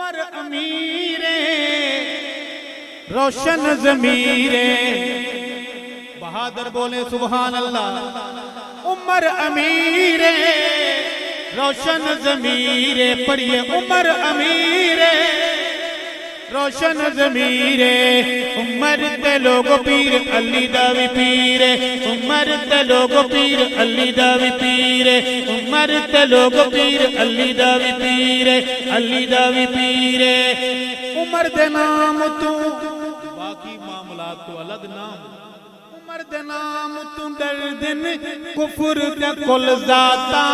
उमर अमीरे रोशन ज़मीरे, बहादुर बोले सुभान अल्लाह। उमर अमीरे रोशन ज़मीरे, पढ़िए उमर अमीरे रोशन ज़मीरे। उमर ते लोगो पीर अली दावी पीरे, उमर ते लोगो पीर अली दावी पीरे, उमर ते लोगो पीर अली दावी पीरे, अली दावी पीरे। उमर दे नाम तू बाकी मामला तो अलग नाम, उमर दे नाम तू डर दिन कुफर ते कुल जाता।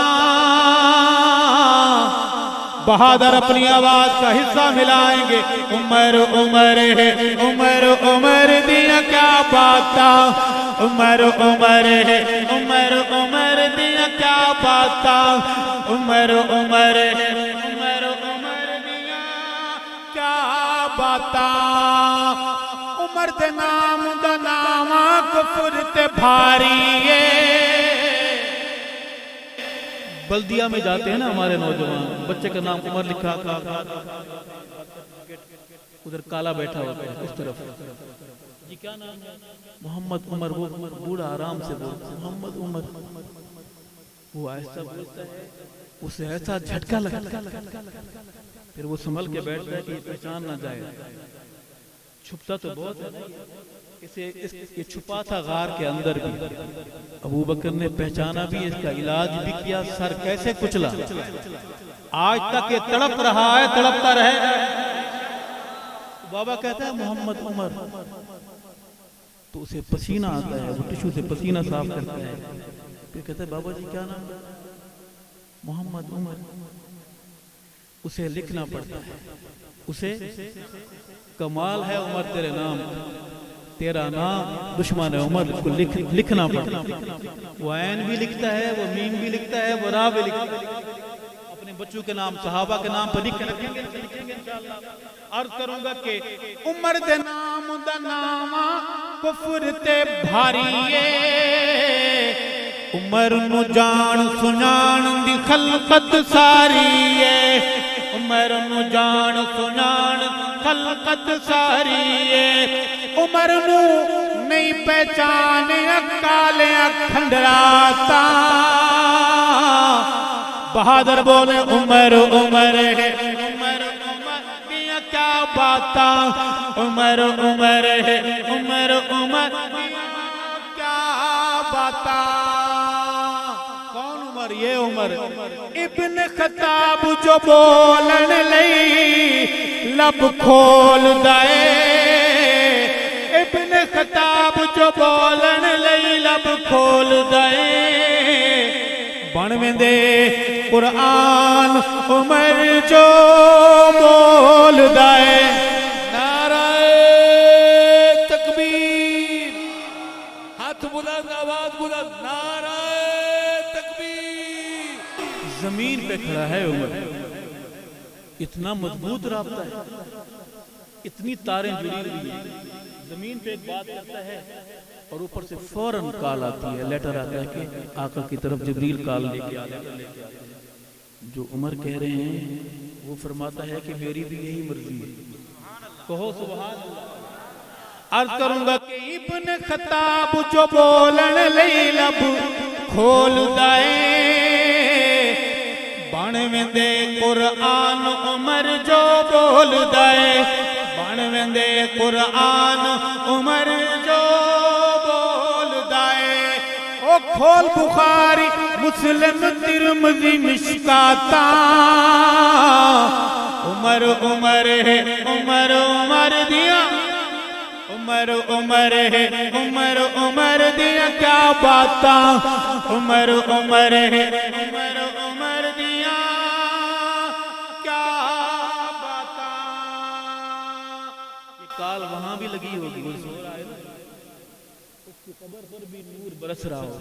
बहादुर अपनी आवाज का हिस्सा मिलाएंगे। उमर उमर है, उमर उमर दिया क्या बाता, उमर उमर है, उमर उमर दिया क्या बाता, उमर उमर है, उमर उमर दिया क्या बाता। उमर दे नाम दा नामा कुफर ते भारी है। बल्दिया में जाते हैं ना हमारे नौजवान, बच्चे का नाम उमर लिखा था, उधर काला बैठा होता है उस तरफ, जी क्या नाम है, मोहम्मद उमर। वो बूढ़ा आराम से बोलता है मोहम्मद उमर, वो ऐसा बोलता है, उसे ऐसा झटका लगता है, फिर वो संभल के बैठता है कि पहचान ना जाए। छुपता तो बहुत है, ये छुपा था गार के अंदर भी। अबू बकर ने पहचाना भी, इसका इलाज भी किया, सर कैसे कुचला, आज तक ये तड़प रहा है, तड़पता रहे। बाबा कहता है मोहम्मद उमर, तो उसे पसीना आता है, वो टिश्यू से पसीना साफ करता है, फिर कहता है बाबा जी क्या नाम, मोहम्मद उमर। उसे लिखना पड़ता है, उसे कमाल है उमर तेरे नाम, तेरा नाम दुश्मन है उमर को लिखना पड़ता है। वो ऐन भी लिखता है, वो मीम भी लिखता है, वो रा भी लिखता है। अपने बच्चों के नाम सहाबा के नाम पर लिख के रखेंगे इंशाअल्लाह। अर्ज करूंगा कि उमर दे नाम दा नामा कुफर ते भारी है। उमर नु जान सुनान दी खलकत सारी है, उमर नु जान सुनान खलकत सारी है। उमर नू नहीं पहचान काले खंडराता। बहादुर बोले उमर उमर है, उमर उमर दिया क्या बाता, उमर उमर है, उमर उमर क्या बाता। कौन उमर, ये उमर इब्न खत्ताब जो बोलन लई लब खोल दाए, इब्न खत्ताब जो बोलन लई लब खोल दे। बन वेंदे कुरान उमर जो बोल दे। नाराए तकबीर, हाथ बुलंद, आवाज बुलंद, नाराए तकबीर। जमीन पे खड़ा है उमर, इतना मजबूत राब्ता है, इतनी तारें जुड़ी हुई है। जमीन पे एक बात करता है और ऊपर से फौरन कॉल आती है, लेटर आता है कि आका की तरफ जिब्रील कॉल लेके आ गया। जो उमर कह रहे हैं वो फरमाता है कि मेरी भी यही मर्जी है। कहो सुभान अल्लाह। अर्ज करूंगा कि इब्न खत्ताब जो बोलन लई लब खोल दाए। बन वेंदे कुरान उमर जो बोल दाए, बन वेंदे कुरान उमर जो बोल दाए। ओ खोल बुखारी मुस्लिम तिरमिज़ी मिशकाता। उमर उमर है, उमर उमर दिया, उमर उमर है, उमर उमर दिया क्या बाता, उमर उमर है, उमर उमर दिया क्या बाता। ये काल वहां भी लगी होगी, वो सो रहा है ना, उसकी कब्र पर भी नूर बरस रहा हो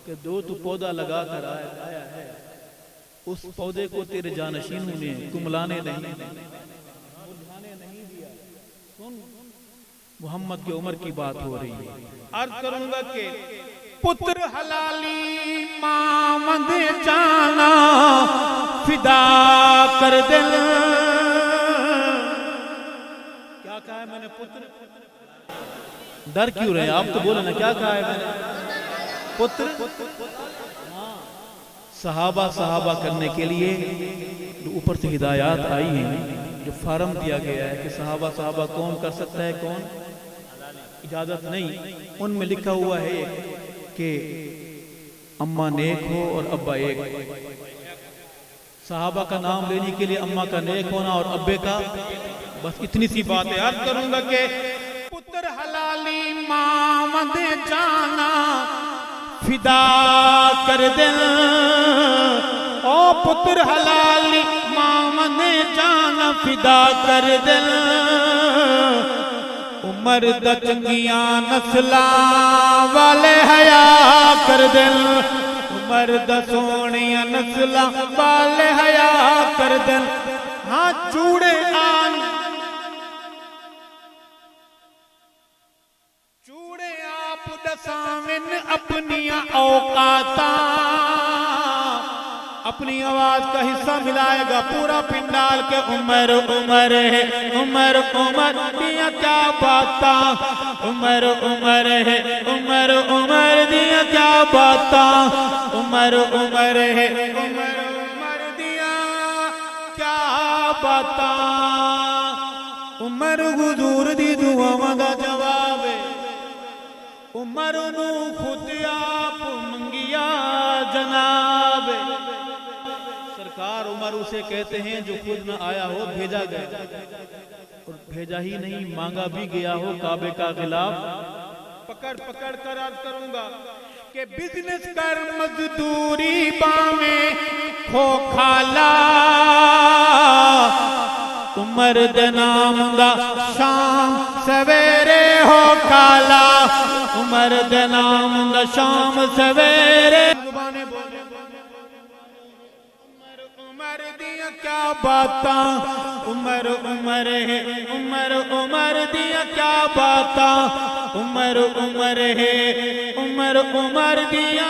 कि दो तू पौधा लगा कर आया है, उस पौधे को तेरे जानशीनों ने कुमलाने नहीं, मुरझाने नहीं दिया। सुन, मोहम्मद की उम्र की बात हो रही है। अर्ज करूंगा कि पुत्र हलाली मामद जाना फिदा कर दिल, मैंने पुत्र। डर क्यों रहे आप? तो बोले ना क्या कहा है मैंने? पुत्र। सहाबा सहाबा करने के लिए जो ऊपर से हिदायत आई है, जो फार्म दिया गया है कि सहाबा सहाबा कौन कर सकता है, कौन इजाजत नहीं, उनमें लिखा हुआ है कि अम्मा नेक हो और अब्बा एक। सहाबा का नाम लेने के लिए अम्मा का नेक होना और अब्बे का, बस इतनी सी बात है। अर्ज करूंगा कि पुत्र हलाली मामद जाना फिदा कर दिल, ओ पुत्र हलाली मामद जाना फिदा कर दिल, उमर द चंगिया नस्ला वाले हया कर दिल, उमर द सोनिया नस्ला वाले हया कर दिल। हाँ चूड़े आन चूड़े आप दसाविन अपनिया औकाता, अपनी आवाज का हिस्सा मिलाएगा पूरा पिंडाल के उमर उमर है, उमर उमर दिया क्या बाता, उमर उमर है, उमर उमर दिया क्या बाता, उमर उमर है, उमर उमर दिया क्या बाता। उमर हुजूर दी दुआवां दा जवाब है, उमर नू खुद आप मंगिया जनाब। सरकार उमर उसे कहते हैं जो खुद न आया हो भेजा गया, और भेजा ही नहीं मांगा भी गया हो काबे का खिलाफ। पकड़ पकड़ कर अर्ज करूंगा कि बिजनेस कर मजदूरी बावे खो खाला, उमर दे नाम दा शाम सवेरे हो काला, उमर दे नाम दा शाम सवेरे। उमर दिया क्या बाता, उमर उमर है, उमर उमर दिया क्या बाता, उमर उमर है, उमर उमर दिया